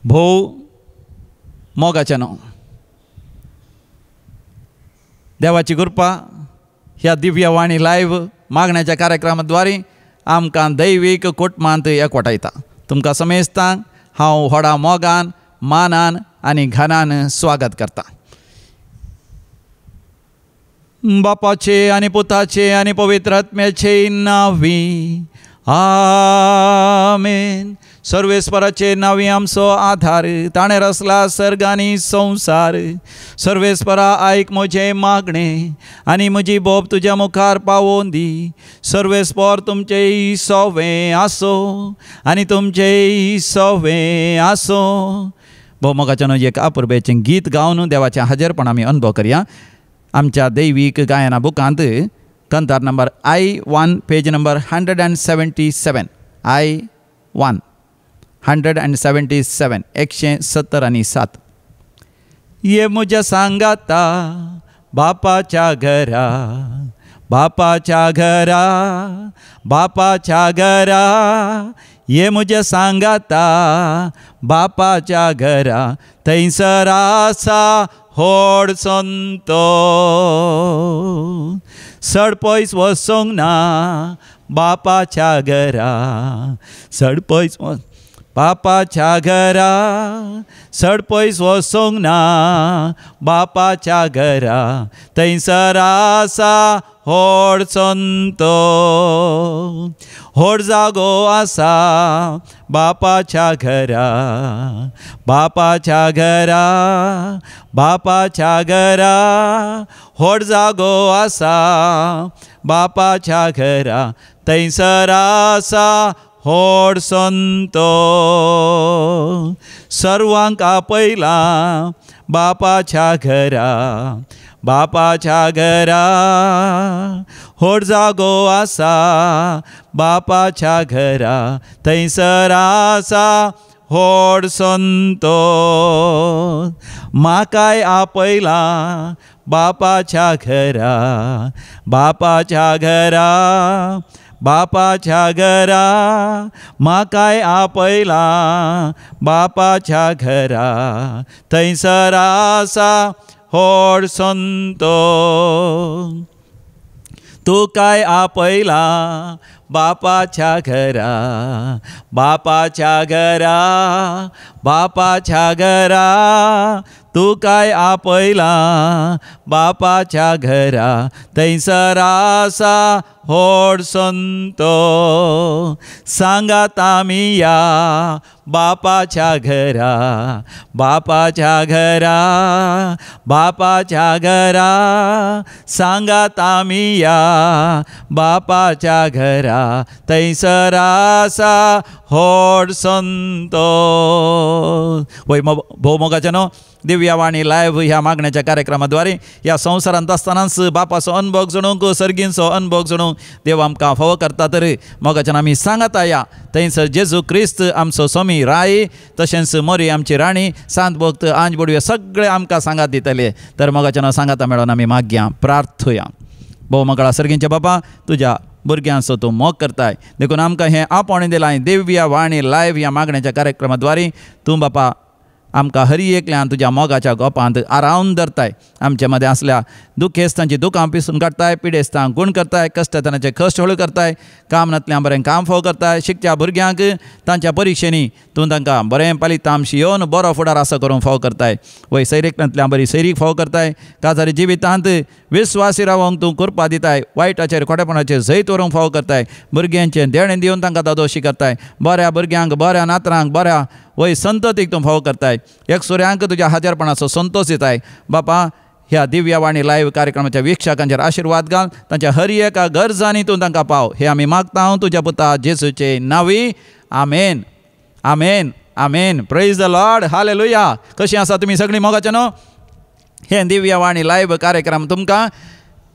भोव मोगाचें नांव देवाची कृपा ह्या दिव्य वाणी लायव्ह मागण्याच्या कार्यक्रमाद्वारे आमकां दैवीक कुटुंबांत एकवटायता. तुमकां समेस्तांक हांव व्हडा मोगान मानान आनी घनान स्वागत करता. बापाचे आनी पुताचे आनी पवित्र आत्म्याचे नांवी आमेन. सर्वेस्पराचे नांवी आमचो आधार, ताणें रचला सर्ग आनी संवसार. सर्वेस्परा आयक म्हजें मागणें आनी म्हजी बोब तुज्या मुखार पावोवन दी. सर्वेस्पर तुमचें सोवें आसो आनी तुमचें सोवें आसो. भोवमोगाच्यान एक अपुर्बेचें गीत गावन देवाचें हाजीरपण आमी अनुभव करया. आमच्या दैवीक गायना बुकांत कंतार number I1 page number 177 I1 177 170 आणि 7. ये म्हज्या सांगाता बापाच्या घरा, बापाच्या घरा, बापाच्या घरा. ये म्हज्या सांगाता बापाच्या घरा, थंयसर आसा व्हड संतो. चड पयस वचोंक ना बापाच्या घरा, चड पयस बापाच्या घरा, चड पयस वचोंक ना बापाच्या घरा. थंयसर आसा व्हड संतो. व्हड जागो आसा बापाच्या घरा, बापाच्या घरा, बापाच्या घरा. व्हड जागो आसा बापाच्या घरा, थंयसर आसा व्हड संतो. सर्वांक आपयला बापाच्या घरा, बापाच्या घरा. व्हड जागो आसा बापाच्या घरा, थंयसर आसा व्हड संतो. म्हाकाय आपयला बापाच्या घरा, बापाच्या घरा, बापाच्या घरा. म्हाकाय आपयला बापाच्या घरा, थंयसर आसा व्हड संतो. तू काय आपयला बापाच्या घरा, बापाच्या घरा, बापाच्या घरा. तू काय आपयला बापाच्या घरा, थंयसर आसा व्हड संतो. सांगात आमी या बापाच्या घरा, बापाच्या घरा, बापाच्या घरा. सांगात आमी या बापाच्या घरा, थंयसर आसा व्हड संतो. वय भोवमोगाच्या न्हू दिव्या वाणी लायव्ह ह्या मागण्याच्या कार्यक्रमाद्वारे ह्या संवसारांत आसतनाच बापाचो अनुभव जणूक सर्गींचो अनुभव जणूक देव आमकां फावो करता. तर मोगाच्यान आमी सांगात या थंयसर जेजू क्रिस्त आमचो स्वामी राय, तशेंच मोरी आमची राणी, सांत भक्त आंज बोडवे सगळे आमकां सांगात दितले. तर मोगाच्यान सांगाता मेळोन आमी मागया, प्रार्थुया. भोव मंगळा सर्गींचे बापा, तुज्या भुरग्यांचो तूं मोग करताय देखून आमकां हें आपण दिलाय दिव्या वाणी लायव्ह ह्या मागण्याच्या कार्यक्रमाद्वारे. तूं बापा आमकां हर एकल्यान तुज्या मोगाच्या गोपांत आरावन धरताय. आमचे मदें आसल्या दुखेस्तांची दुखां पिसून काडताय, पिडेस्तांक गूण करताय, कश्टतनाचे कश्ट हळू करताय, कामनांतल्यान बरें काम फाव करताय. शिकच्या भुरग्यांक तांच्या परिक्षेनी तूं तांकां बरें पालितामशी येवन बरो फुडार आसा करून फाव करताय. वय सैरीकनांतल्यान बरी सैरीक फाव करताय. काजारी जिवितांत विस्वासी रावंक तूं कृपा दिताय. वायटाचेर खोटेपणाचेर जैत व्हरूंक फाव करताय. भुरग्यांचें देणें दिवन तांकां दादोशी करताय. बऱ्या भुरग्यांक, बऱ्या नातरांक, बऱ्या वय संततीक तूं फाव करताय. एकसुऱ्यांक तुज्या हाजीरपणाचो संतोश दिताय. बापा ह्या दिव्या वाणी लायव्ह कार्यक्रमाच्या वीक्षकांचेर आशिर्वाद घाल. तांच्या हर एका गरजांनी तूं तांकां पाव. हे आमी मागता तुज्या पुता जेजूचे नांवी. आमेन, आमेन, आमेन. प्रेज द लॉर्ड, हालेलुया. कशीं आसा तुमी सगळीं मोगाचें न्हू? हे दिव्या वाणी लायव्ह कार्यक्रम तुमकां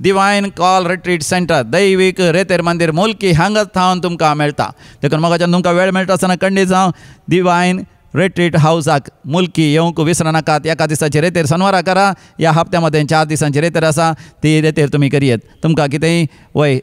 डिवायन कॉल रिट्रीट सेंटर दैवीक रेतेर मंदिर मुल्की हांगाच थावन तुमकां मेळटा. देखून मोगाच्यान तुमकां वेळ मेळटा आसतना खंडीत जावं डिवायन रिट्रीट हावसाक मुल्की येवंक विसर नाकात. एका दिसाची रेतेर शनिवारा करा. ह्या हप्त्यामध्ये 4 दिसांची रेतेर आसा, ती रेतेर तुमी करियेत. तुमकां कितेंय वय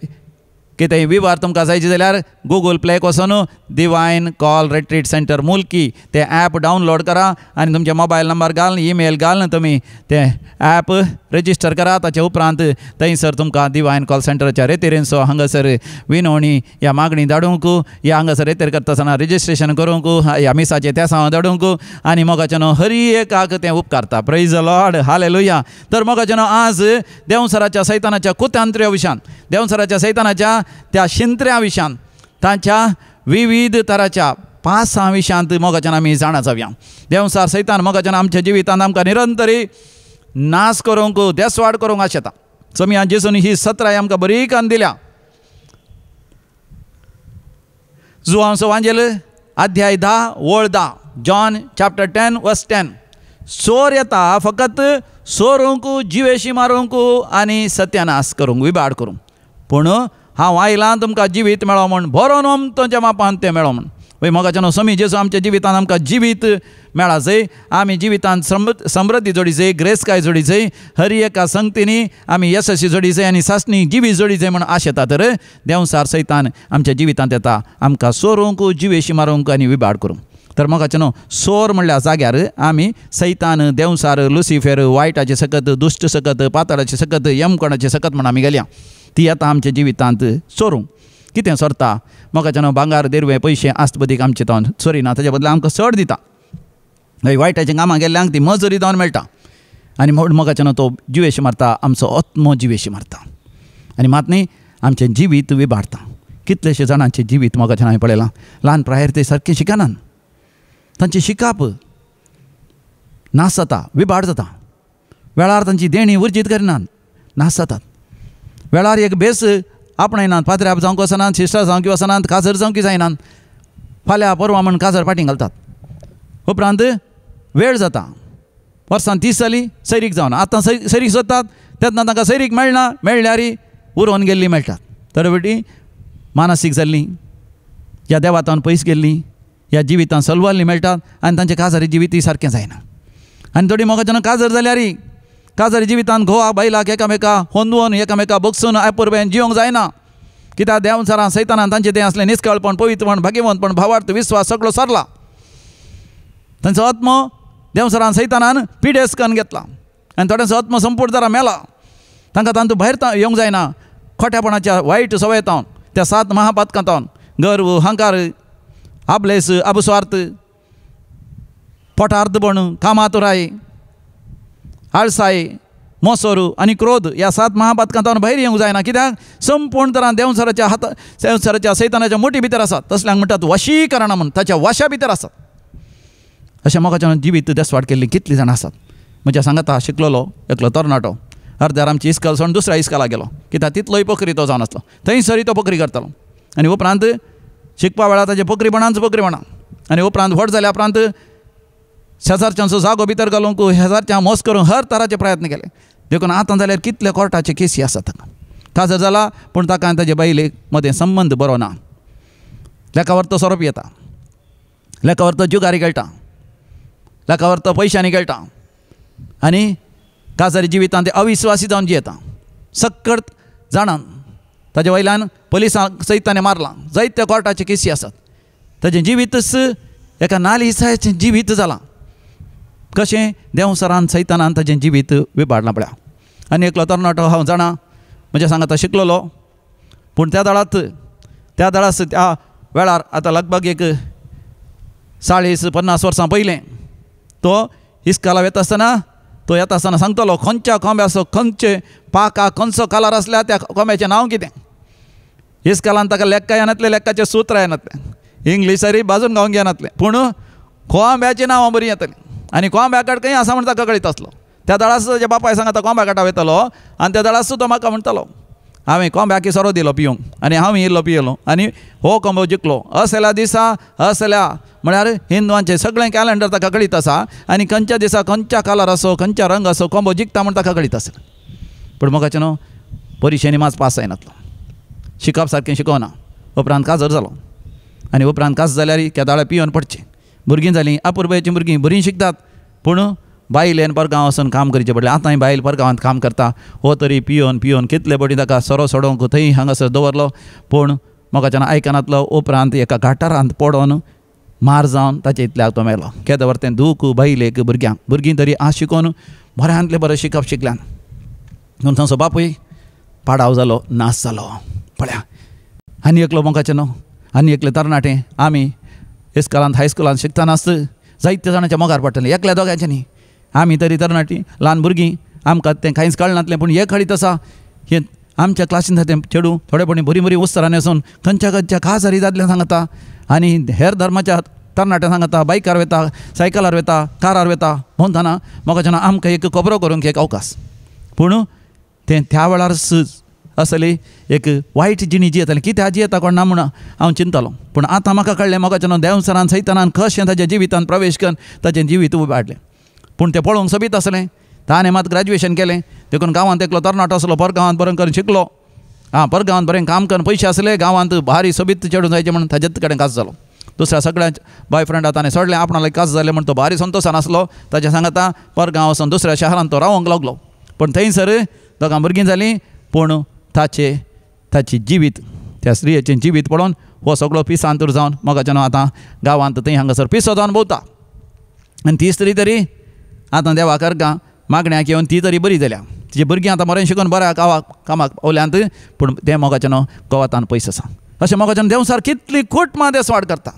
कितेंय विवार तुमकां जायचे जाल्यार गुगल प्लेक वचून डिवायन कॉल रिट्रीट सेंटर मुल्की तें ॲप डावनलोड करा आनी तुमचे मोबायल नंबर घालून ईमेल घालून तुमी तें ॲप रजिस्टर करा. ताचे उपरांत थंयसर तुमकां डिवायन कॉल सेंटराच्या रेतेरेंचो हांगासर विनवणी ह्या मागणी धाडूंक ह्या हांगासर रेतेर करता आसतना रजिस्ट्रेशन करूंक ह्या मिसाचे त्या धाडूंक आनी मोगाचें हर एकाक तें उपकारता. Praise the Lord, hallelujah. तर मोगाचें आज देंवसराच्या सैतानाच्या कुतांत्र्या विशयान, देंवसराच्या सैतानाच्या त्या शिंत्र्या विशयान, तांच्या विविध तराच्या पासां विशयांत मोगाचें आमी जाणा जावया. देंवसार सैतान मोगाचें आमच्या जिवितांत आमकां निरंतरी नाश करूंक देसवाड करूंक आशेता. चमया जेजून ही सत्राय आमकां बरी करून दिल्या. जुआंवचो वांजेल अध्याय 10 वळ 10, जॉन चॅप्टर 10 वर्स 10. चोर येता फकत चोरूंक, जिवेशी मारूंक आनी सत्यानाश करूंक, विबाड करूंक. पूण हांव आयलां तुमकां जिवीत मेळो म्हण, बरो नोम तुमच्या मापान तें मेळो म्हण. वय मोगाचें समी जेजू आमच्या जिवितांत आमकां जिवीत मेळा जाय. आमी जिवितांत समृद्धी जोडी जाय, ग्रेसकाय जोडी जाय, हर एका संगतींनी आमी यशस्वी जोडी जाय आनी सासणी जिवी जोडी जाय म्हण आशेता. तर देंवसार सैतान आमच्या जिवितांत येता आमकां चोरूंक, जिवेशी मारूंक आनी विबाड करूंक. तर मोगाचें चोर म्हणल्या जाग्यार आमी सैतान, देंवसार, लुसिफेर, वायटाचे सकत, दुश्ट सकत, पाताळाचे सकत, यमकोणाचे सकत म्हण आमी गेल्या. ती येता आमच्या जिवितांत चोरूंक. कितें चोरता? मोगाचें भांगार, देरवे, पयशे आस्तबदीक आमचे तावन चोरिना, ताचे बदला आमकां चड दिता. वायटाच्या कामां गेल्ल्यांक ती मजुरी जावन मेळटा आनी मोगाचें तो जिवेशी मारता, आमचो आत्मो जिवेशी मारता आनी मात न्ही आमचें जिवीत विबाडता. कितलेशे जाणांचें जिवीत मोगाचें हांवें पळयलां, ल्हान प्रायर ते सारकें शिकनात, तांची शिकाप नाश जाता, विबाड जाता. वेळार तांची देणी उर्जीत करिनात, नाश जातात. वेळार एक बेस आपणायनात, पात्र्याप जावंक वचनात, शिश्टार जावंक वचनात, काजर जावंक जायनात, फाल्यां परवां म्हण काजर फाटीं घालतात. उपरांत वेळ जाता, वर्सांत 30 जालीं, सैरीक जावना. आतां सैरीक सोदतात, तेन्ना तांकां सैरीक मेळना, मेळ्ळ्यार उरोवन गेल्लीं मेळटात. तरवटी मानसीक जाल्लीं, ह्या देवातान पयस गेल्लीं, ह्या जिवितांत सलवाल्लीं मेळटात आनी तांचें काजारी जिवीत सारकें जायना. आनी थोडी मोगाचें काजर जाल्यार काजारी जिवितांत घोवा बायलाक एकामेका होंदवून, एकामेका बगसून आयपुरबेन जिवंक जायना. कित्याक देंवसारां सैतानान तांचें तें असलें निश्कळपण, पवित्रपण, भाग्यवंतपण, भावार्थ, विस्वास सगळो सरला. तांचो आत्मो देंवसारान सैतानान पिडेस करून घेतला आनी थोड्यांचो आत्मो संपूर्ण जरा मेला. तांकां तातूंत भायर येवंक जायना. खोट्यापणाच्या वायट सवयेतावन, त्या 7 महापातकांतावन, गर्व, अहंकार, आबलेस, अबस्वार्थ, पोटार्थपण, कामातुराय, आळसाय, मोसोर आनी क्रोध ह्या 7 महापातकांतावन भायर येवंक जायना. कित्याक संपूर्ण तरान देंवसाराच्या सैतानाच्या मुठी भितर आसात. तसल्यांक म्हणटात वशीकरणां म्हण, ताच्या वशा भितर आसात. अशें मोगाचें जिवीत देसवाड केल्लीं कितलीं जाणां आसात. म्हज्या सांगाता शिकलेलो एकलो तरणाटो अर्द्यार आमची इस्कॉल सोडून दुसऱ्या इस्कॉलाक गेलो. कित्याक तितलोय पकरी तो जावन आसलो. थंयसरी तो पकरी करतालो आनी उपरांत शिकपा वेळार ताजें पकरीपणांच पकरीपणां आनी उपरांत व्हड जाल्या उपरांत शेजारच्यांचो जागो भितर घालूंक, शेजारच्या मोस करूंक हर तराचे प्रयत्न केले. देखून आतां जाल्यार कितले कोर्टाचे केसी आसात. ताका काजर जाला पूण ताका आनी ताजे बायलेक मदें संबंद बरो ना. लेका तो सोरोप येता, लेका तो जुगारी खेळटा, लेका तो पयशांनी खेळटा आनी काजारी जिवितांत ते अविश्वासी जावन जियेता. सक्कट जाणान ताजे वयल्यान पुलिसांक सैताने मारलां. जायत्या कोर्टाचे केसी आसात. ताजें जिवीतच एका नालिसाचें जिवीत जालां. कशें देंवसरान सैतानान ताजें जिवीत विबाडलां पळया. आनी एकलो तरणाटो हांव जाणा, म्हज्या सांगाता शिकलेलो, पूण त्या दळास त्या वेळार आतां लगभग एक 40-50 वर्सां पयलें तो इस्कॉलाक येता आसतना सांगतलो खंयच्या कोंब्याचो खंयचे पाकाक खंयचो कलर आसल्यार त्या कोंब्याचें नांव कितें. इस्कॉलान ताका लेक्का येनातलें, लेक्काचें सूत्र येनातलें, इंग्लिशरी बाजून गावंक येनातलें, पूण कोंब्याचीं नांवां बरीं येतलीं आनी कोंब्याकड खंय आसा म्हण ताका कळीत आसलो. त्या दळास ताच्या बापाय सांगता कोंब्या काटा वयतलो आनी त्या दळास तो म्हाका म्हणटालो हांवें कोंब्याक सोरो दिलो पिवंक आनी हांव येयलो पियेलो आनी हो कोंबो जिखलो. असल्या दिसा असल्या म्हळ्यार हिंदुवांचें सगळें कॅलेंडर ताका कळीत आसा आनी खंयच्या दिसा खंयच्या कलर असो, खंयच्या रंग असो कोंबो जिखता म्हण ताका कळीत आसलें. पूण मोगाचें न्हू परिक्षेनी मात पास जायनातलो, शिकप सारकें शिकोवना. उपरांत काजर जालो आनी उपरांत काज जाल्यार केदाळे पियोन पडचें. भुरगीं जालीं, अपुरबायेचीं भुरगीं बरीं शिकतात पूण बायलेन परगांव वचून काम करचें पडलें. आतांय बायल परगांवांत काम करता. हो तरी पियोन कितले बडी ताका सोरो सोडोंक थंय हांगासर दवरलो. पूण मोगाच्यान आयकनातलो. उपरांत एका गटारांत पडोन मार जावन ताचे इतल्याक तो मेलो. केदें व्हरतें दूख बायलेक भुरगीं तरी आज शिकोवन बऱ्यांतले बरें शिकप शिकल्यान. म्हणून तांचो बापूय पाडाव जालो, नाश जालो. पळया आनी एकलो मोगाचें आनी एकले तरणाटे आमी इस्कॉलांत हायस्कुलांत शिकताना जायते जाणांच्या मोगार पडटलें. एकल्या दोगांचें न्ही. आमी तरी तरणाटी ल्हान भुरगीं आमकां तें कांयच कळनातलें. पूण हे घडीत आसा हें आमच्या क्लासींत तें चेडूं थोडेपणी बरीं उस्तरांनी वचून खंयच्या खासारी दादल्यांक सांगता आनी हेर धर्माच्या तरणाट्यांक सांगता. बायकार वता, सायकलार वता, कारार वता म्हणटाना मोगाच्यान आमकां एक खबरो करूंक एक अवकाश. पूण तें त्या वेळार असली एक वायट जिणी जियेताली. कित्याक जियेता कोण ना म्हूण हांव चिंतलो. पूण आतां म्हाका कळ्ळें मोगाच्यान देंवसरान सैतानान कशें ताच्या जिवितांत प्रवेश करून ताचें जिवीत उबाडलें. पूण तें पळोवंक सोबीत आसलें. ताणें मात ग्रॅज्युएशन केलें. देखून गांवांत एकलो तरणाटो आसलो. परगांवांत बरें करून शिकलो. परगांवांत बरें काम करून पयशे आसले. गांवांत भारी सोबीत चेडूं जायचें म्हणून ताजेच कडेन कास जालो. दुसऱ्या सगळ्या बॉयफ्रेंडा ताणें सोडलें. आपणालें कास जालें म्हूण तो भारी संतोशान आसलो. ताच्या सांगता परगांव वचून दुसऱ्या शहरांत तो रावंक लागलो. पूण थंयसर दोगां भुरगीं जालीं. पूण ताची जिवीत त्या स्त्रियेचें जिवीत पळोवन हो सगळो पिसांतूर जावन मोगाच्यान आतां गांवांत थंय हांगासर पिसो जावन भोंवता. आनी ती स्त्री तरी आतां देवाक अर्गां मागण्याक येवन ती तरी बरी जाल्या. तिची भुरगीं आतां बरें शिकून बऱ्या कामाक पावल्यांत. पूण तें मोगाच्यान गोवातान पयस आसा. अशें मोगाच्यान देंवसार कितली कुटमां देसवाड करता.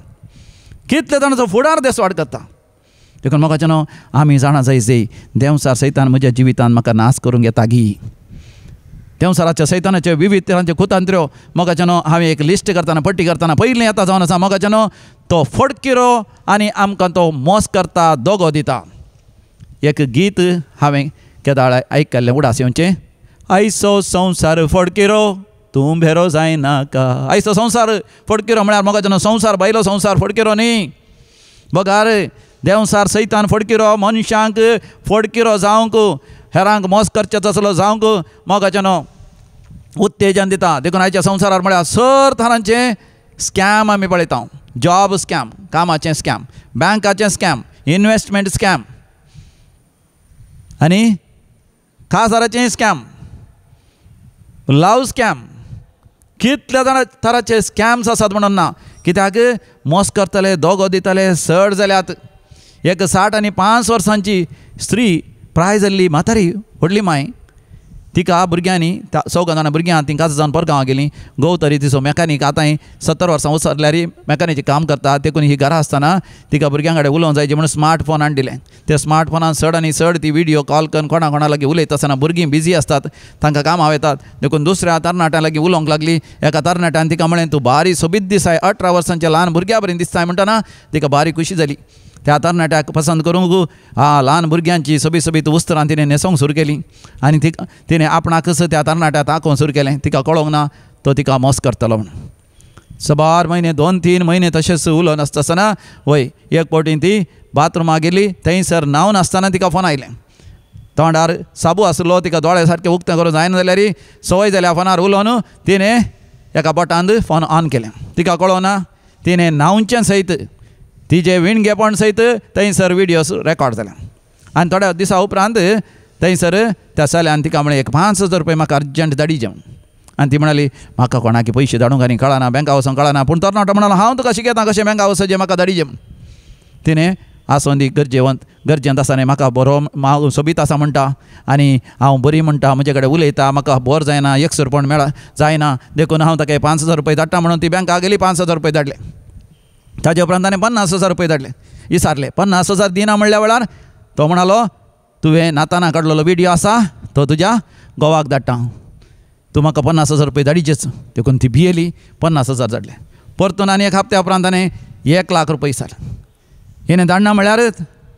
कितले जाणांचो फुडार देसवाड करता. देखून मोगाच्यान आमी जाणा जाय देंवसार सैतान म्हज्या जिवितांत म्हाका नाश करूंक येता गी. देंवसाराच्या सैतानाचे विविध तरांचे कुतांत्र्यो मोगाच्यान हांवें एक लिस्ट करतना पट्टी करतना पयलीं येता जावन आसा मोगाच्यान तो फडकिरो आनी आमकां तो मोस करता, दोगो दिता. एक गीत हांवें केदाळ आयकल्लें उडास येवचें. आयचो संवसार फडकिरो तूं भेरो जायनाका. आयचो संवसार फडकिरो म्हळ्यार मोगाच्यान संवसार भायलो संवसार फडकिरो न्ही. बगार देंवसार सैतान फडकिरो मनशांक फडकिरो जावंक हेरांक मोस करचेच आसलो जावंक मोगाच्यान उत्तेजन दिता. देखून आयच्या संवसारार म्हळ्यार सर तरांचे स्कॅम आमी पळयता. जॉब स्कॅम, कामाचें स्कॅम, बँकाचें स्कॅम, इन्वेस्टमेंट स्कॅम आनी खासाराचें स्कॅम, लव स्कॅम. कितले जाण तरांचे स्कॅम्स आसात म्हणून ना. कित्याक मोस करतले, दोगो दितले सड जाल्यात. एक 60 आनी 5 वर्सांची स्त्री प्राय जाल्ली म्हातारी व्हडली माय. तिका भुरग्यांनी 14 जाणां भुरग्यां तिंका जावन परगांवां गेलीं. घोव तरी तिचो मॅकानीक आतांय 70 वर्सां उसरल्यार मॅकानिकचें काम करता. देखून ही घरा आसतना तिका भुरग्यां कडेन उलोवंक जायचें म्हणून स्मार्ट फोन हाडिल्लें. त्या स्मार्ट फोनान चड आनी चड ती व्हिडियो कॉल करून कोणा लागीं उलयता आसतना भुरगीं बिजी आसतात, तांकां कामां येतात. देखून दुसऱ्या तरणाट्यां लागीं उलोवंक लागली. एका तरणाट्यान तिका म्हळें तूं बारी सोबीत दिसाय, 18 वर्सांच्या ल्हान भुरग्यां बरें दिसताय म्हणटना तिका बारी खुशी जाली. त्या तरणाट्याक पसंत करूंक ल्हान भुरग्यांची सोबीत वस्त्रां तिणें न्हेसोवंक सुरू केली. आनी तिणें आपणाकच त्या तरणाट्याक दाखोवंक सुरू केलें. तिका कळोंक ना तो तिका मोस करतलो म्हणून. सबार म्हयने 2-3 म्हयने तशेंच उलोवन आसतना वय एक फावटी ती बाथरुमाक गेली. थंयसर न्हांवन आसतना तिका फोन आयलें. तोंडार साबू आसलो. तिका दोळे सारकें उक्तें करूं जायना जाल्यार सवय जाल्या फोनार उलोवन तिणें एका बोटांत फोन ऑन केलें. तिका कळोना तिणें न्हांवचें सयत तिजे विणगेपण सयत थंयसर व्हिडियोज रेकॉर्ड जाल्या. आनी थोड्या दिसा उपरांत थंयसर त्या चल्यान तिका म्हळें एक 5,000 रुपया म्हाका अर्जंट धाडिचे म्हूण. आनी ती म्हणाली म्हाका कोणाक पयशे धाडूंक आनी कळना, बँका वचोंक कळना. पूण तरणाटो म्हणलो हांव तुका शिकयता कशें बँका वचचें, म्हाका धाडिचें म्हूण. तिणें आसोंदी गरजेंत आसा न्ही, म्हाका बरो सोबीत आसा म्हणटा आनी हांव बरी म्हणटा, म्हजे कडेन उलयता, म्हाका बोर जायना, एकसरपण जायना. देखून हांव ताका 5,000 रुपया धाडटा म्हणून ती बँकाक गेली. 5,000 रुपया धाडले. ताजे उपरांत ताणें 50,000 रुपया धाडले. विचारले 50,000 दिना म्हणल्या वेळार तो म्हणालो तुवें नाताना काडलेलो व्हिडियो आसा तो तुज्या घोवाक धाडटा, तूं म्हाका 50,000 रुपया धाडिचेच. देखून ती भियेली. 50,000 धाडले. परतून आनी एक हप्त्या उपरांत ताणें 1,00,000 रुपया विचारले. हिणें धाडना म्हळ्यार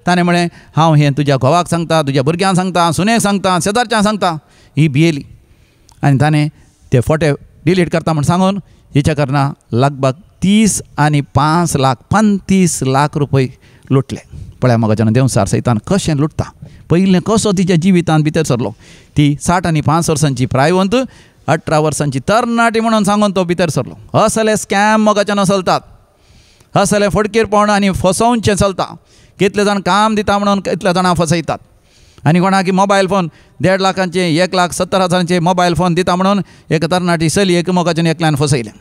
ताणें म्हळें हांव हें तुज्या घोवाक सांगता, तुज्या भुरग्यांक सांगता, सुनेक सांगता, शेजारच्यांक सांगता. ही भियेली आनी ताणें ते फोटे डिलीट करता म्हूण सांगून हिच्या कारणां लागभग 30 आनी 5 लाख 35 लाख रुपये लुटले. पळय म्हाका देंवसार सैतान कशें लुटता. पयलें कसो तिच्या जिवितांत भितर सरलो. ती 60 आनी 5 वर्सांची प्रायवंत 18 वर्सांची तरणाटी म्हणून सांगून तो भितर सरलो. असले स्कॅम मोगाच्यान चलतात. असले फडकीरपण आनी फसोवचें चलता. कितले जाण काम दिता म्हणून कितले जाणां फसयतात. आनी कोणाक मोबायल फोन 1.5 लाखांचे 1,70,000चे मोबायल फोन दिता म्हणून एक तरणाटी चली एकमेकाच्यान एकल्यान फसयलें.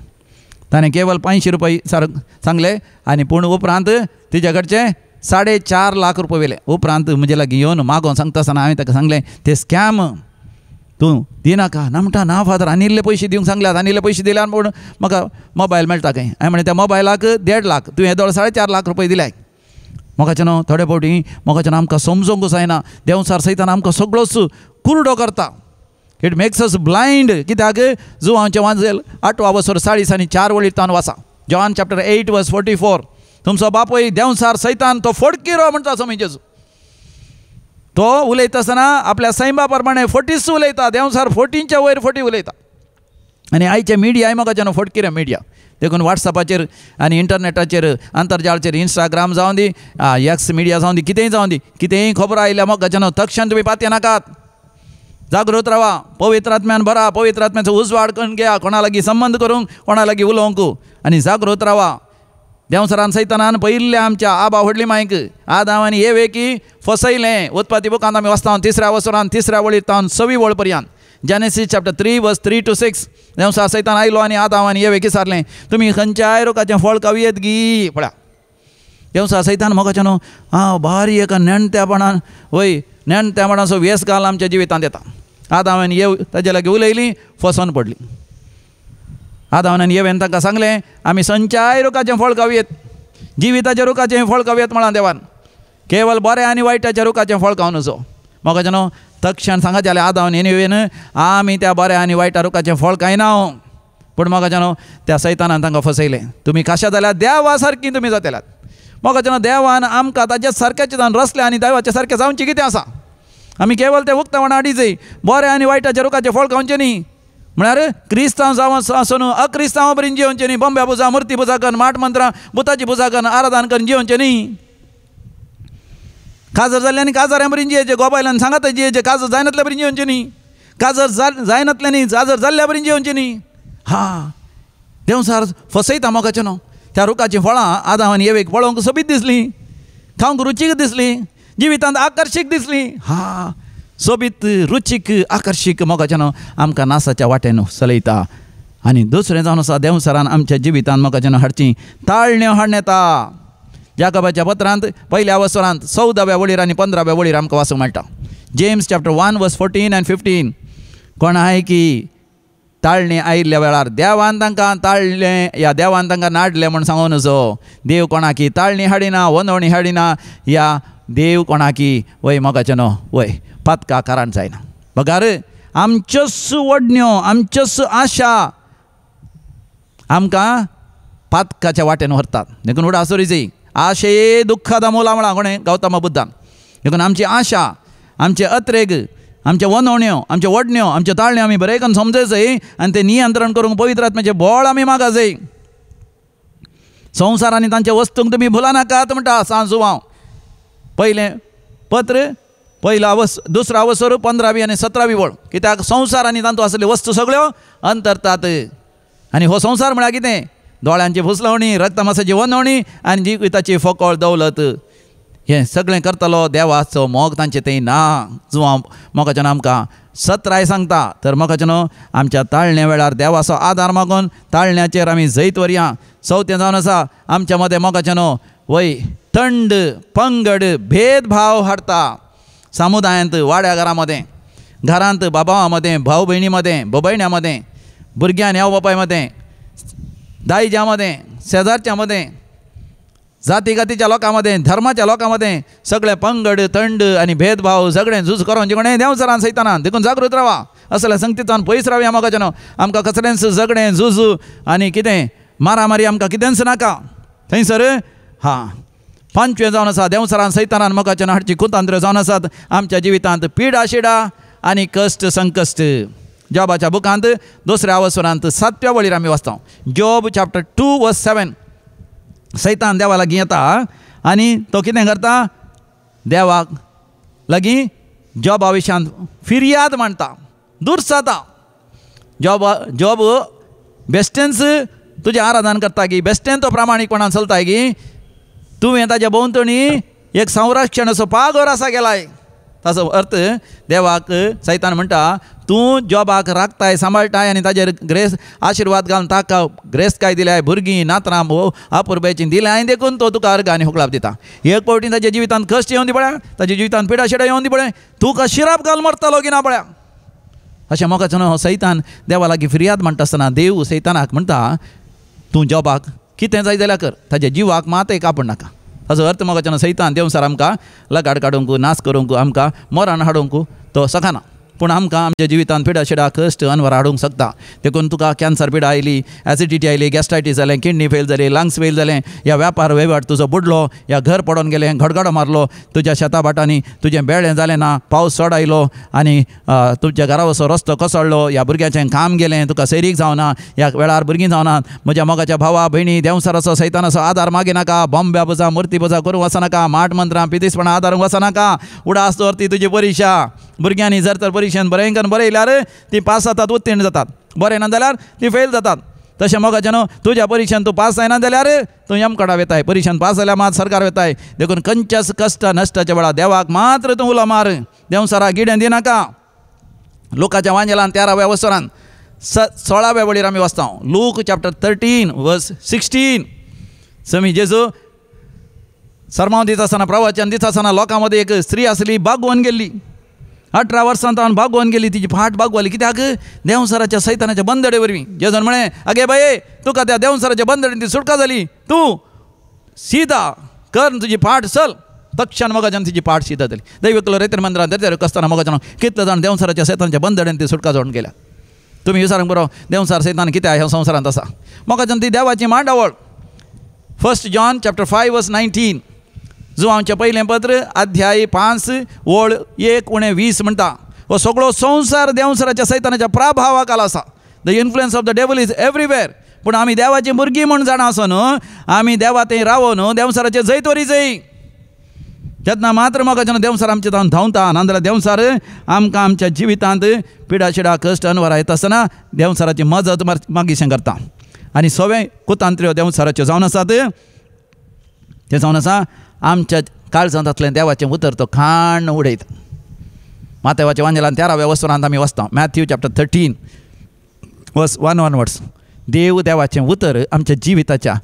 ताणें केवळ 500 रुपये सांगले आनी पूण उपरांत तिचे कडचे 4.5 लाख रुपये वयले. उपरांत म्हजे लागीं येवन मागोवन सांगता आसतना हांवें ताका सांगलें ते स्कॅम तूं दिनाका ना म्हणटा ना फादर आनी इल्ले पयशे दिवंक सांगल्यात आनी इल्ले पयशे दिल्यार पूण म्हाका मोबायल मेळटा काय. हांवें म्हणलें त्या मोबायलाक 1.5 लाख तुवें हे 4.5 लाख रुपये दिल्याय. मोगाचें न्हू थोडे फावटी मोगाचें आमकां समजूंक जायना. देंवचार सयतान आमकां सगळोच कुरडो करता. It makes us blind. कित्याक जुवांचे वांजेल 8वा वर्सर 40 आनी 4 वळीर तावन वाचा. जॉन चॅप्टर 8 वर्स 44. तुमचो बापूय देंवचार सैतान तो फटकिरो म्हणटा समज जेजू. तो उलयता आसतना आपल्या सैमा प्रमाणे फटीच उलयता. देंवचार फटींच्या वयर फटी उलयता. आनी आयचे मिडिया मोगाचें न्हू फटकिरे मिडिया देखून वॉट्सॅपाचेर आनी इंटरनेटाचेर आंतरजाळाचेर इंस्टाग्राम जावं दी एक्स मिडिया जावं दी कितेंय जावं दी कितेंय खबर आयल्या मोगाचें न्हू तक्षण तुमी पातये नाकात. जागृत रावा. पवित्र आत्म्यान भरा. पवित्र आत्म्याचो उजवाड करून घेया. कोणा लागीं संबंध करूंक कोणा लागीं उलोवंक आनी जागृत रावा. देंवसरान सैतानान पयिल्ले आमच्या आबा व्हडली मांयक आदाम आनी येवे की फसयलें. उत्पत्ती बुकांत आमी वाचता 3ऱ्या वर्सरान 3ऱ्या वळीर तावन 6वी वळ पर्यंत. जेनेसीस चॅप्टर 3 वर्स 3 to 6. देंवसार सैतान आयलो आनी आदाम आनी येवे विचारलें तुमी खंयच्याय रोगाचें फळ खावयेत गी. पळया देंवसार सैतान मोगाचें न्हू भारी एका नेणत्यापणान वय नेणत्यापणाचो वेस घाल आमच्या जिवितांत येता. आदाम आनी येव ताजे लागीं उलयलीं फसोन पडलीं. आदाम आनी येवेन तांकां सांगलें आमी खंयच्याय रुखाचें फळ खावयेत. जिविताच्या रुखाचें फळ खावयेत म्हणून देवान. केवळ बरें आनी वायटाच्या रुखाचें फळ खावन नजो. मोगाचें न्हू तक्षण सांगत जाल्यार आदाम आनी येवेन आमी त्या बऱ्या आनी वायटा रुखाचें फळ खायना. पूण मोगाचें न्हू त्या सैतानान तांकां फसयलें. तुमी कशा जाल्यार देवा सारकीं तुमी जातल्यात. मोगाचें न्हू देवान आमकां ताचे सारक्याचे जावन रचलें आनी देवाचे सारकें जावचें कितें आसा. आमी केवळ तें उक्तावण हाडिचें बरें आनी वायटाच्या रुखाचें फळ खावचें न्ही. म्हळ्यार क्रिस्तांव जावं आसून अक्रिस्तांव बरीं जियोवचें न्ही. बंब्या पुजा मुर्ती पुजा करून माट मंत्रां बुताची पुजा करून आराधन करून जियोवचें न्ही. काजर जाल्ल्यानी काजऱ्यां बरीं जियेचें. गोबायलान सांगात जियेचें. काजर जायनातल्या बरीं जियोवचें न्ही. काजर जायनातल्यांनी काजर जाल्ल्या बरीं जियोवचें न्ही. देंवसार फसयता मोगाचें न्हू. त्या रुखाचीं फळां आदाम आनी येवेक पळोवंक सोबीत दिसलीं. खावंक रुचीक दिसलीं. जिवितांत आकर्शीक दिसलीं. सोबीत रुचीक आकर्शीक मोगाचें न्हू आमकां नासाच्या वाटेन चलयता. आनी दुसरें जावन आसा देंवसारान आमच्या जिवितांत मोगाचें न्हू हाडची ताळण्यो हाडून येता. याकोबाच्या पत्रांत 1ल्या वर्सरांत 14व्या वळीर आनी 15व्या वळीर आमकां वाचूंक मेळटा. जेम्स चॅप्टर 1 वर्स 14 and 15. कोण आहाय की ताळणी आयिल्ल्या वेळार देवान तांकां ताळ्ळें या देवान तांकां नाडलें म्हूण सांगूं नजो. देव कोणाकी ताळणी हाडिना वंदवणी हाडिना. या देव कोणाकी वय मोगाचें न्हू वय पातका कारण जायना. बगार आमच्योच वडण्यो आमच्योच आशा आमकां पातकाच्या वाटेन व्हरतात. देखून उडासुरीची आशे दुख्खादा मोला म्हणा कोणें गौतम बुद्धान. देखून आमची आशा आमचे अत्रेग आमचे वंदवण्यो आमचे वडण्यो आमचे ताळण्यो आमी बरे करून समजय आनी ते नियंत्रण करूंक पवित्र आत्म्याचें बळ आमी मागा जाय. संवसार आनी तांचे वस्तूंक तुमी भुला नाकात म्हणटा सांज जुवांव. पयलें पत्र 1ला वर्स 2रा वर्सर 15वी आनी 17वी वळ. कित्याक संवसार आनी तांतू आसल्यो वस्तू सगळ्यो अंतरतात. आनी हो संवसार म्हळ्यार कितें दोळ्यांची फुसलवणी रक्तमासाची वंदवणी आनी जिविताची फकळ दौलत हें सगळें करतलो देवाचो मोग तांचें तें ना. जुवां मोगाचें आमकां 17 सांगता तर मोगाचें न्हू आमच्या ताळण्या वेळार देवाचो आदार मागून ताळण्याचेर आमी जैत व्हरया. 4थें जावन आसा आमच्या मदें मोगाचें न्हू वय थंड पंगड भेदभाव हाडटा. समुदायांत वाड्या घरां मदें घरांत बाबावां मदें भाऊ भयणी मदें भयण्या मदें भुरग्यां नेव बापाय मदें दायजा मदें शेजारच्या मदें जाती गातीच्या लोकां मदें धर्माच्या लोकां मदें सगळे पंगड थंड आनी भेदभाव सगळें झूज करून जे कोणें देंवसरान सैतानान. देखून जागृत रावा. असल्या संगतींतल्यान पयस रावया मोगाचें न्हू. आमकां कसलेंच झगडें झूज आनी कितें मारामारी आमकां कितेंच नाका. थंयसर 5वें जावन आसा देंवसरान सैतानान मोगाचें न्हू हाडची कुतांत्र जावन आसात आमच्या जिवितांत पिडा शिडा आनी कश्ट संकश्ट. जॉबाच्या बुकांत 2ऱ्या वर्सरांत 7व्या वळीर आमी वाचता. जॉब चॅप्टर 2 वर्स 7. सैतान देवा लागीं येता आनी तो कितें करता देवाक लागीं जॉबा विशयान फिर्याद मांडटा दुर्साता. जॉब बेश्टेंच तुजें आराधन करता गी बेश्टें तो प्रामाणीकपणान चलता गी. तुवें ताच्या भोंवतणी एक संरक्षण असो पागोर असा गेलाय. ताचो अर्थ देवाक सैतान म्हणटा तूं जॉबाक राखताय सांबाळटाय आनी ताजेर ग्रेस आशिर्वाद घालून ताका ग्रेस काय दिल्याय भुरगीं नातरां अपुरबायची दिलें हांवें देखून तो तुका अर्घ आनी हुकलाप दिता. एक फावटी ताच्या जिवितांत कश्ट येवन दी पळय, ताच्या जिवितांत पिडा शिडा येवन दी पळय, तुका शिराप घाल मरतलो की ना पळया. अशें मोगाचो सैतान देवा लागीं फिर्याद म्हणटा आसतना देव सैतानाक म्हणटा तूं जॉबाक कितें जाय जाल्यार कर, ताच्या जिवाक मातय कापूड नाका. ताचो अर्थ मोगाचो सैतान देवसार आमकां लगाड काडूंक नाश करूंक आमकां मरण हाडूंक तो सखाना. पूण आमकां आमच्या जिवितांत पिडा शिडा कश्ट अनवर हाडूंक शकता. देखून तुका कॅन्सर पिडा आयली, एसिडिटी आयली, गॅस्ट्रायटीस जालें, किडनी फेल जाली, लंग्स फेल जालें, या व्यापार वेव्हार तुजो बुडलो, या घर पडोन गेलें, गडगडो मारलो, तुज्या शेता भाटांनी तुजें बेळें जालें ना, पावस चड आयलो आनी तुमच्या घरा वचो रस्तो कोसळ्ळो, ह्या भुरग्याचें काम गेलें, तुका सैरीक जावना, ह्या वेळार भुरगीं जावनात. म्हज्या मोगाच्या भावा भयणी देवसाराचो सैतानाचो आदार मागिनाका, बॉम्ब्या पुजा मुर्ती पुजा करूंक वचनाका, माट मंत्रां पितीसपणां आदारूंक वचनाका. उडास तर ती तुजी परिक्षा. भुरग्यांनी जर तर परिक्षेन बरेंकन बरयल्यार ती पास जातात, उत्तीर्ण जातात. बरें ना जाल्यार ती फेल जातात. तशें मोगाचें तुज्या परिक्षेन तूं पास जायना जाल्यार तूं यमकडा वेताय. परिक्षेन पास जाल्यार मात सरकार वेताय. देखून खंयच्याच कश्ट नश्टाच्या वेळार देवाक मात्र तूं उलो मार, देवसाराक गिडें दिनाका. लोकाच्या वांजेलान 13व्या वसरान 16व्या वळीर आमी वाचता. लूक चॅप्टर 13 वर्स 16. समी जेजू सरमाव दिता आसतना, प्रवचन दिता आसतना लोकां मदीं एक स्त्री आसली, बागोवन गेल्ली. 18 वर्सां तावन बागोवन गेली. तिची फाट बागवाली. कित्याक? देवसाराच्या सैतानाच्या बंदडे वरवीं. जेजून म्हळें आगे बाये तुका त्या देवसाराच्या बंदडेन ती सुटका जाली, तूं सीदा कर तुजी फाट चल. तक्षण मोगाच्यान तिची फाट सीदा जाली. दैवकलो रेतर मंदिरांत तेर कसताना मोगाच्यान कितले जाण देवसाराच्या सैतानाच्या बंदडेन ती सुटका जावन गेल्या. तुमी विचारूंक बरो देवसार सैतान कितें ह्या संवसारांत आसा. मोगाच्यान ती देवाची मांडावळ. 1 जॉन चॅप्टर 5 वर्स 19. जो आमचें पयलें पत्र अध्याय 5 वळ 1-20 म्हणटा हो सगळो संवसार देवसाराच्या सैतानाच्या प्रभावा खाला आसा. The influence of the devil is everywhere. पूण आमी देवाची भुरगीं म्हूण जाणा आसून आमी देवा थंय रावून देवसाराचे जैत वरी जाय. तेन्ना मात्र मोगाच्यान देवसार आमचे जावन धांवता. नाजाल्यार देवसार आमकां आमच्या जिवितांत पिडा शिडा कश्ट अनवर येता आसतना देवसाराची मजत मागीशें करता. आनी सगळे कुतांत्र्यो देवसाराच्यो जावन आसात. ते जावन आसा आमच्या काळजांतल्यान देवाचें उतर तो खाण उडयता. मातेवाच्या वांजेलान 13व्या वसरांत आमी वाचता. मॅथ्यू चॅप्टर 13 वर्स 1 देव देवाचें उतर आमच्या जिविताच्या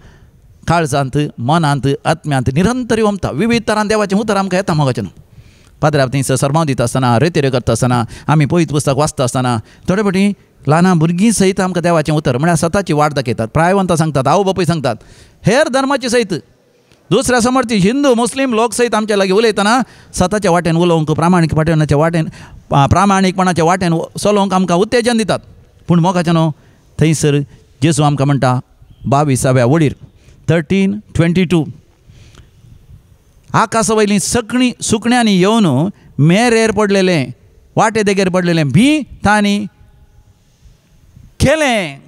काळजांत, मनांत, आत्म्यांत निरंतर वमता. विविध तरान देवाचें उतर आमकां येता मोगाचें. पाद्र्यार थंयसर सरमाव दिता आसतना, रेतेऱ्यो करता आसतना, आमी पवित्र पुस्तक वाचता आसतना थोडे फावटी ल्हान भुरगीं सयत आमकां देवाचें उतर म्हळ्यार सताची वाट दाखयतात. प्रायवंतां सांगतात, आवय बापूय सांगतात. हेर धर्माची सयत दुसऱ्या समर्थी हिंदू मुस्लीम लोक सयत आमच्या लागीं उलयतना सताच्या वाटेन उलोवंक, प्रामाणीकपणाच्या वाटेन प्रामाणीकपणाच्या वाटेन चलोवंक आमकां उत्तेजन दितात. पूण मोगाचें थंयसर जेजू आमकां म्हणटा 22व्या वळीर 13:22 आकाशा वयलीं सगळीं सुकण्यांनी येवन मेरेर पडलेलें, वाटे देगेर पडलेलें भी तांणी केलें.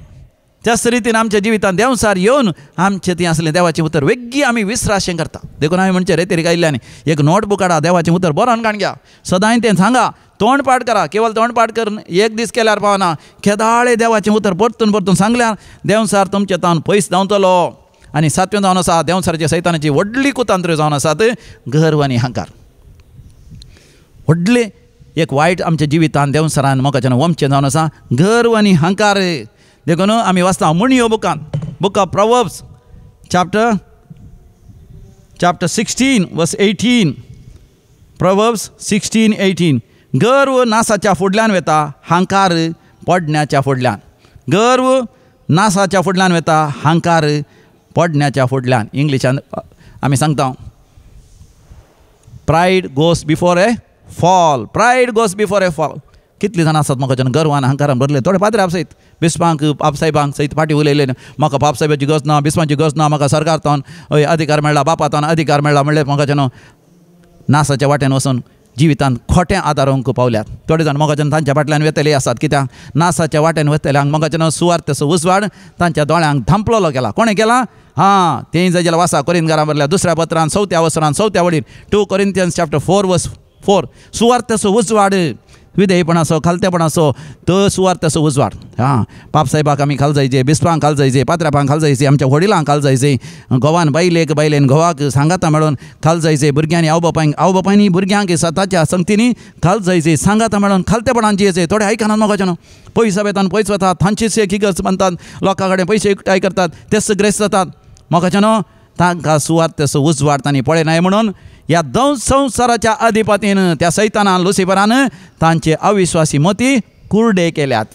त्याच रितीन आमच्या जिवितांत देवसार येवन आमचें ती आसलें देवाचें उतर वेग्गी आमी विसराशें करता. देखून हांवें म्हणचें रेतेरी आयिल्ल्यानी एक नोटबूक हाडा, देवाचें उतर बरोवन काण घ्या. सदांय तें सांगा, तोंड पाठ करा. केवळ तोंड पाठ करून एक दीस केल्यार पावना. केदाळे देवाचें उतर परतून परतून सांगल्यार देवसार तुमचे तावन पयस धांवतलो. आनी 7वें जावन आसा देवसाराच्या सैतानाची व्हडली कुतांत्र्यो जावन आसात गर्व आनी अहंकार. व्हडले एक वायट आमच्या जिवितांत देवसारान मोगाच्यान वमचें जावन आसा गर्व आनी अहंकार. देखून आमी वाचता मुणयो बुकान, बुक ऑफ प्रोवर्ब्स चॅप्टर 16 वर्स 18. प्रोवर्ब्स 16:18. गर्व नासाच्या फुडल्यान वेता, अहंकार पडण्याच्या फुडल्यान. गर्व नासाच्या फुडल्यान वेता, अहंकार पडण्याच्या फुडल्यान. इंग्लिशान आमी सांगता pride goes before A fall. Pride goes before A fall. कितलीं जाणां आसात म्हाका गर्वान अहंकारान भरले. थोडे पाद्रे आप सयत बिस्पांक आपसाहेबांक सयत फाटी उलयले, म्हाका बापसाहेबाची गरज ना, बिस्पांची गरज ना, म्हाका सरकारान अधिकार मेळ्ळा, बापातान अधिकार मेळ्ळा म्हणलें म्हाका नासाच्या वाटेन वचून जिवितांत खोटें आदारूंक पावल्यात. थोडे जाण मोगाच्यान तांच्या फाटल्यान वेतले आसात. कित्याक नासाच्या वाटेन वतल्यांक मोगाच्यान सुवार्थेचो उजवाड तांच्या दोळ्यांक धांपलोलो गेला. कोणें केला? तें जाल्यार वासा कोरिंथकारां बरयल्या 2ऱ्या पत्रान 4व्या वसरान 4व्या वळीर 2 Corinthians chapter 4 verse 4. सुवार्थेचो उजवाड विधेयपण असो खालतेपण असो तो सुवार्थ तसो उजवाड हां पापसाहेबाक आमी खाल जायचे बिस्पांक खाल जायचे पात्रांक खाल जायचे आमच्या वडिलांक खाल जायचे घोवान बायलेन घोवाक सांगाता मेळोन खाल जायचे भुरग्यांनी आवय बापायनी भुरग्यांक स्वताच्या संगतीनी खाल जायचे सांगाता मेळोन खालतेपणान जियेचे थोडे आयकनात मोगाच्यान पयस बेतान पयस वतात थांचीच किगर्स बांदतात लोकां कडेन पयशे एकठांय करतात तेच ग्रेस्त जातात मोगाच्यान तांकां सुवार्थ तसो उजवाड तांणी पळयनाय म्हणून ह्या दंस संवसाराच्या अधिपतीन त्या सैतानान लुसिफरान तांचे अविश्वासी मती कुर्डे केल्यात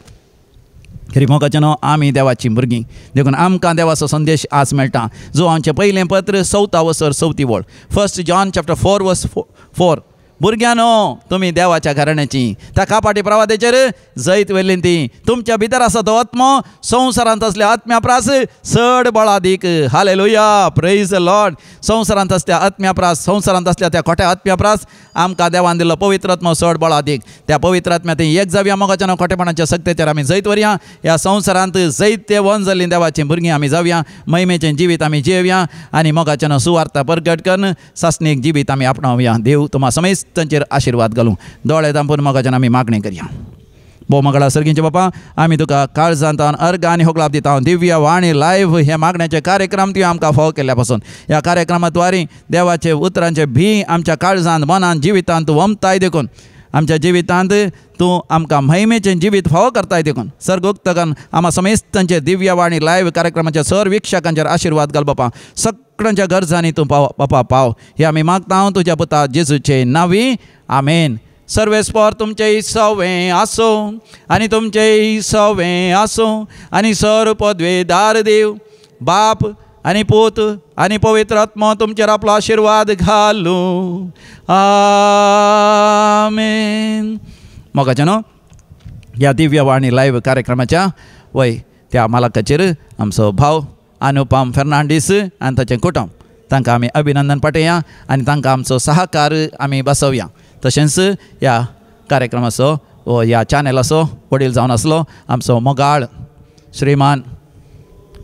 खरी मोगाच्यान आमी देवाची भुरगीं देखून आमकां देवाचो संदेश आज मेळटा जो आमचें पयलें पत्र 4 वसर 4 वळ 1 जॉन चॅप्टर 4 वर्स 4 भुरग्यांनो तुमी देवाच्या घराण्याची त्या कापाटी प्रवादेचेर जैत वेल्ली ती तुमच्या भितर आसा तो आत्मो संवसारांत असल्या आत्म्या प्रास चड बळादीक हालेलुया प्रेज द लॉर्ड संवसारांत असल्या आत्म्या प्रास संवसारांत असल्या त्या खोट्या आत्म्या प्रास आमकां देवान दिल्लो पवित्र आत्मो चड बळादीक त्या पवित्र आत्म्या थंय एक जावया मोगाच्यान खोटेपणाच्या सक्तेचेर आमी जैत व्हरया ह्या संवसारांत जैत वन जाल्लीं देवाची भुरगीं आमी जावया महिमेचें जिवीत आमी जियेवया आनी मोगाच्यान सुवार्थ परगट करून सासणीक जिवीत आमी आपणावया देव तुम्हा समेस्त तांचेर आशिर्वाद घालूं दोळे दांपून मोगाच्यान आमी मागणी करया भोव मंगळा सर्गींचे बापा आमी तुका काळजांतान अर्घ आनी होगलाप दिता दिव्य वाणी लायव्ह हे मागण्याचे कार्यक्रम तुवें आमकां फावो केल्ल्या पासून ह्या कार्यक्रमात द्वारे देवाचे उतरांचे भी आमच्या काळजांत मनांत जिवितांत तूं वमताय देखून आमच्या जिवितांत तूं आमकां महिमेचें जिवीत फावो करताय देखून सर्गोक्तगन आमा समेस्तांचे दिव्य वाणी लायव्ह कार्यक्रमाच्या सर विक्षकांचेर आशिर्वाद घाल बापा सगळ्यांच्या गरजांनी तूं पाव बापा पाव हे आमी मागता तुज्या पुता जेजूचे नांवी आमेन सर्वेस्पर तुमचें सवें आसो आनी तुमचें सवें आसो आनी सर पदवेदार देव बाप आनी पूत आनी पवित्र आत्मा तुमचेर आपलो आशिर्वाद घालूं आमेन मोगाच्यान ह्या दिव्य वाणी लायव्ह कार्यक्रमाच्या वय त्या मालकाचेर आमचो भाव अनुपम फेर्नांडीस आनी ताचें कुटुंब तांकां आमी अभिनंदन पाठया आनी तांकां आमचो सहकार आमी बसोवया तशेंच ह्या कार्यक्रमाचो व ह्या चॅनलाचो वडील जावन आसलो आमचो मोगाळ श्रीमान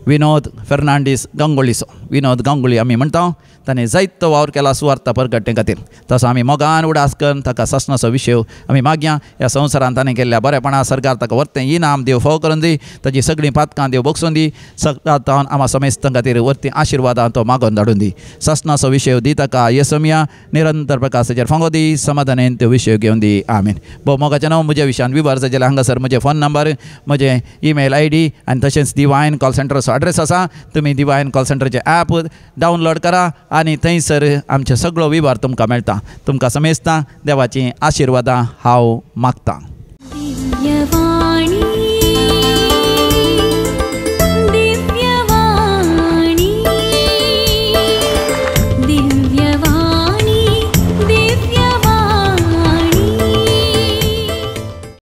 विनोद फेर्नांडीस गांगुळीचो विनोद गांगुळी आमी म्हणटा ताणें जायतो वावर केला सुवार्थ परगटे खातीर तसो आमी मोगान उडास करून ताका सस्नाचो विशय आमी मागया ह्या संवसारांत ताणें केल्ल्या बरेपणा सरकार ताका व्हरतें इनाम देव फाव करून दी ताची सगळीं पातकां देव बगसून दी सगळ्यां आमा समेस्तां खातीर व्हरती आशिर्वादां तो मागोवन धाडून दी सस्नाचो विशय दी ताका येसुमिया निरंतर प्रकाशाचेर फांगो दी समाधानान त्यो विशय घेवन दी आमीन भोव मोगाच्यान म्हज्या विशयान विवर जाल्यार हांगासर म्हजे फोन नंबर म्हजे ईमेल ID आनी तशेंच दिवायन कॉल सेंटराचो एड्रेस आसा तुमी दिवायन कॉल सेंटराचें ॲप डावनलोड करा आनी थंयसर आमचे सगळो विवर तुमकां मेळटा तुमकां समेस्तां देवाची आशिर्वादां हांव मागतां.